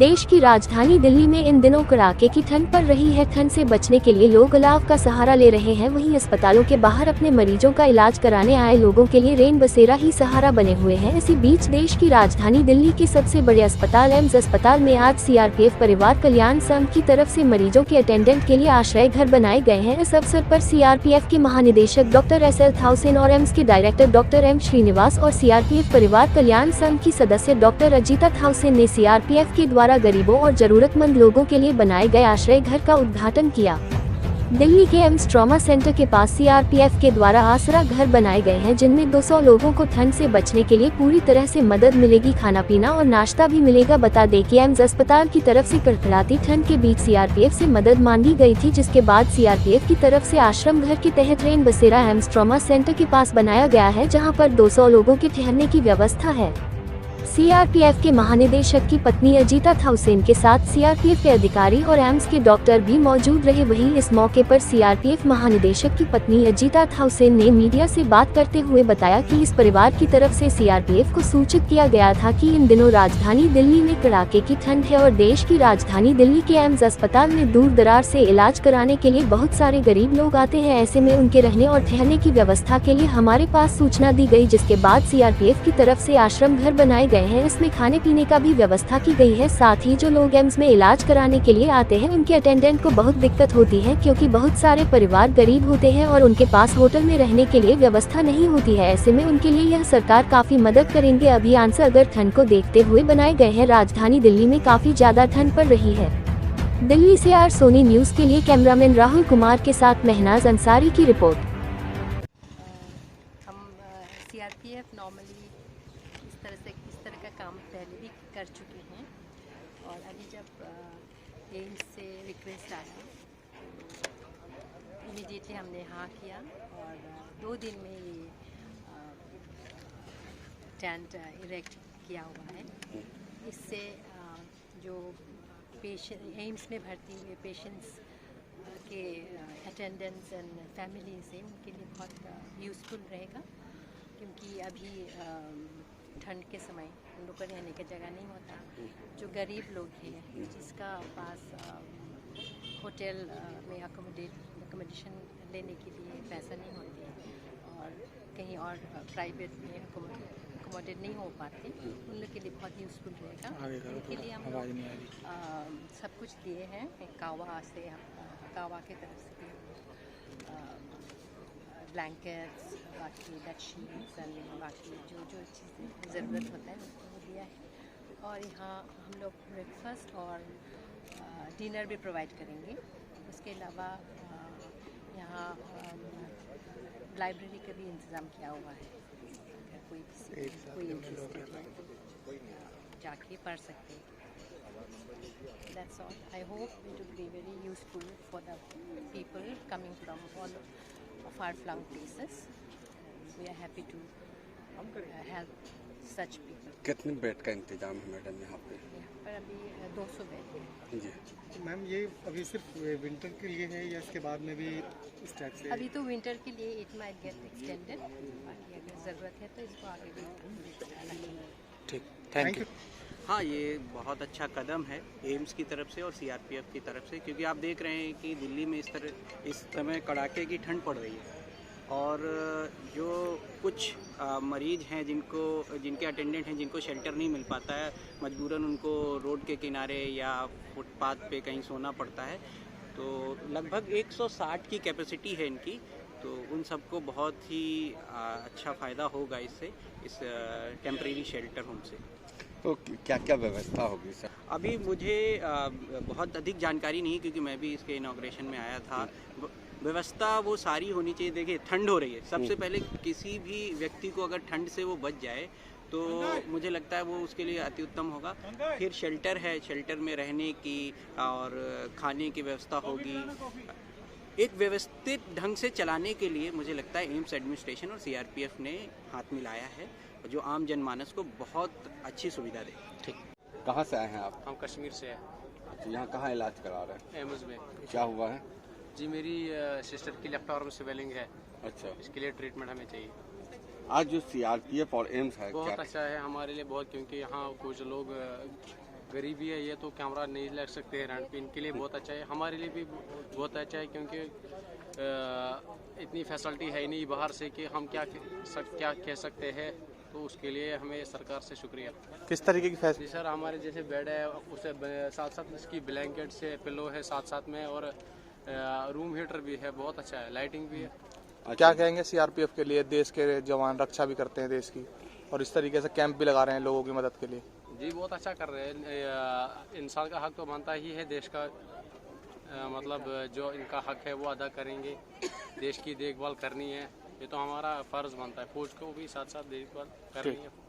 देश की राजधानी दिल्ली में इन दिनों कड़ाके की ठंड पड़ रही है। ठंड से बचने के लिए लोग अलाव का सहारा ले रहे हैं। वहीं अस्पतालों के बाहर अपने मरीजों का इलाज कराने आए लोगों के लिए रेन बसेरा ही सहारा बने हुए हैं। इसी बीच देश की राजधानी दिल्ली के सबसे बड़े अस्पताल एम्स अस्पताल में आज सीआरपीएफ परिवार कल्याण संघ की तरफ से मरीजों के अटेंडेंट के लिए आश्रय घर बनाए गए हैं। इस अवसर पर सीआरपीएफ के महानिदेशक डॉक्टर SL थाउसेन और एम्स के डायरेक्टर डॉक्टर M श्रीनिवास और सीआरपीएफ परिवार कल्याण संघ की सदस्य डॉक्टर अजीता थाउसेन ने सीआरपीएफ के द्वारा गरीबों और जरूरतमंद लोगों के लिए बनाए गए आश्रय घर का उद्घाटन किया। दिल्ली के एम्स ट्रॉमा सेंटर के पास सीआरपीएफ के द्वारा आसरा घर बनाए गए हैं, जिनमें 200 लोगों को ठंड से बचने के लिए पूरी तरह से मदद मिलेगी। खाना पीना और नाश्ता भी मिलेगा। बता दें कि एम्स अस्पताल की तरफ से कड़कड़ाती ठंड के बीच सीआरपीएफ से मदद मांगी गई थी, जिसके बाद सीआरपीएफ की तरफ से आश्रम घर के तहत रेन बसेरा एम्स ट्रॉमा सेंटर के पास बनाया गया है, जहाँ पर 200 लोगों के ठहरने की व्यवस्था है। सीआरपीएफ के महानिदेशक की पत्नी अजीता थाउसेन के साथ सीआरपीएफ के अधिकारी और एम्स के डॉक्टर भी मौजूद रहे। वहीं इस मौके पर सीआरपीएफ महानिदेशक की पत्नी अजीता थाउसेन ने मीडिया से बात करते हुए बताया कि इस परिवार की तरफ से सीआरपीएफ को सूचित किया गया था कि इन दिनों राजधानी दिल्ली में कड़ाके की ठंड है और देश की राजधानी दिल्ली के एम्स अस्पताल में दूर दराज से इलाज कराने के लिए बहुत सारे गरीब लोग आते हैं। ऐसे में उनके रहने और ठहरने की व्यवस्था के लिए हमारे पास सूचना दी गई, जिसके बाद सीआरपीएफ की तरफ से आश्रम घर बनाए गए हैं। इसमें खाने पीने का भी व्यवस्था की गई है। साथ ही जो लोग एम्स में इलाज कराने के लिए आते हैं उनके अटेंडेंट को बहुत दिक्कत होती है, क्योंकि बहुत सारे परिवार गरीब होते हैं और उनके पास होटल में रहने के लिए व्यवस्था नहीं होती है। ऐसे में उनके लिए यह सरकार काफी मदद करेंगे। अभियान से अगर ठंड को देखते हुए बनाए गए हैं। राजधानी दिल्ली में काफी ज्यादा ठंड पड़ रही है। दिल्ली से आर सोनी न्यूज के लिए कैमरामैन राहुल कुमार के साथ महनाज अंसारी की रिपोर्ट। हम सीआरपीएफ नॉर्मली इस तरह का काम पहले भी कर चुके हैं और अभी जब एम्स से रिक्वेस्ट आया इमीडिएटली हमने हाँ किया और 2 दिन में ये टेंट इरेक्ट किया हुआ है। इससे जो पेशेंट एम्स में भर्ती हुए पेशेंट्स के अटेंडेंट्स एंड फैमिलीज हैं उनके लिए बहुत यूज़फुल रहेगा, क्योंकि अभी ठंड के समय उन लोग को रहने की जगह नहीं होता। जो गरीब लोग हैं जिसका पास होटल में अकोमोडेशन लेने के लिए पैसा नहीं होती और कहीं और प्राइवेट में अकोमोडेट नहीं हो पाते, उन लोग के लिए बहुत यूज़फुल रहेगा। उनके लिए हम लोग सब कुछ दिए हैं। कावा की तरफ से ब्लैंकेट्स, बाकी बेडशीट्स एंड बाकी जो चीज़ें ज़रूरत होता है वो दिया है। और यहाँ हम लोग ब्रेकफास्ट और डिनर भी प्रोवाइड करेंगे। उसके अलावा यहाँ लाइब्रेरी का भी इंतज़ाम किया हुआ है। अगर कोई इंटरेस्टेड है तो जाके पढ़ सकते हैं। That's all. I hope it will be very useful for the people coming from all far-flung places. We are happy to help such people. कितने बेड का इंतजाम है मैडम यहाँ पे? यहाँ पर अभी 200 बेड है। जी मैम, ये अभी सिर्फ विंटर के लिए है या इसके बाद में भी इस टाइप से? अभी तो विंटर के लिए इट माइट गेट एक्सटेंडेड, बाकी अगर ज़रूरत है तो इसको आगे भी। ठीक, थैंक यू। हाँ, ये बहुत अच्छा कदम है एम्स की तरफ से और सीआरपीएफ की तरफ से, क्योंकि आप देख रहे हैं कि दिल्ली में इस समय कड़ाके की ठंड पड़ रही है और जो कुछ मरीज़ हैं जिनके अटेंडेंट हैं जिनको शेल्टर नहीं मिल पाता है, मजबूरन उनको रोड के किनारे या फुटपाथ पे कहीं सोना पड़ता है। तो लगभग 160 की कैपेसिटी है इनकी, तो उन सबको बहुत ही अच्छा फ़ायदा होगा इससे, इस टेम्परेरी शेल्टर होम से। तो क्या क्या व्यवस्था होगी सर? अभी मुझे बहुत अधिक जानकारी नहीं, क्योंकि मैं भी इसके इनॉग्रेशन में आया था। व्यवस्था वो सारी होनी चाहिए। देखिए, ठंड हो रही है, सबसे पहले किसी भी व्यक्ति को अगर ठंड से वो बच जाए तो मुझे लगता है वो उसके लिए अति उत्तम होगा। फिर शेल्टर है, शेल्टर में रहने की और खाने की व्यवस्था होगी। एक व्यवस्थित ढंग से चलाने के लिए मुझे लगता है एम्स एडमिनिस्ट्रेशन और सीआरपीएफ ने हाथ मिलाया है, जो आम जनमानस को बहुत अच्छी सुविधा दे। ठीक, कहाँ से आए हैं आप? हम कश्मीर से हैं। अच्छा, यहाँ कहाँ इलाज करा रहे हैं? एम्स में। क्या हुआ है? जी, मेरी सिस्टर की लेफ्ट आर्म स्वेलिंग है। अच्छा, इसके लिए ट्रीटमेंट हमें चाहिए। आज जो सीआरपीएफ और एम्स है बहुत क्या? अच्छा है हमारे लिए बहुत, क्योंकि यहाँ कुछ लोग गरीबी है ये तो कैमरा नहीं लग सकते हैं रेंट पे, इनके लिए बहुत अच्छा है, हमारे लिए भी बहुत अच्छा है क्योंकि इतनी फैसिलिटी है नहीं बाहर से कि हम क्या कह सकते हैं, तो उसके लिए हमें सरकार से शुक्रिया। किस तरीके की फैसिलिटी? जी सर, हमारे जैसे बेड है उसे साथ साथ इसकी ब्लैंकेट से पिलो है साथ साथ में, और रूम हीटर भी है, बहुत अच्छा है, लाइटिंग भी है। क्या कहेंगे सीआरपीएफ के लिए? देश के जवान रक्षा भी करते हैं देश की, और इस तरीके से कैंप भी लगा रहे हैं लोगों की मदद के लिए। जी बहुत अच्छा कर रहे हैं, इंसान का हक तो बनता ही है, देश का मतलब जो इनका हक है वो अदा करेंगे, देश की देखभाल करनी है, ये तो हमारा फर्ज बनता है, फौज को भी साथ साथ देखभाल करनी है।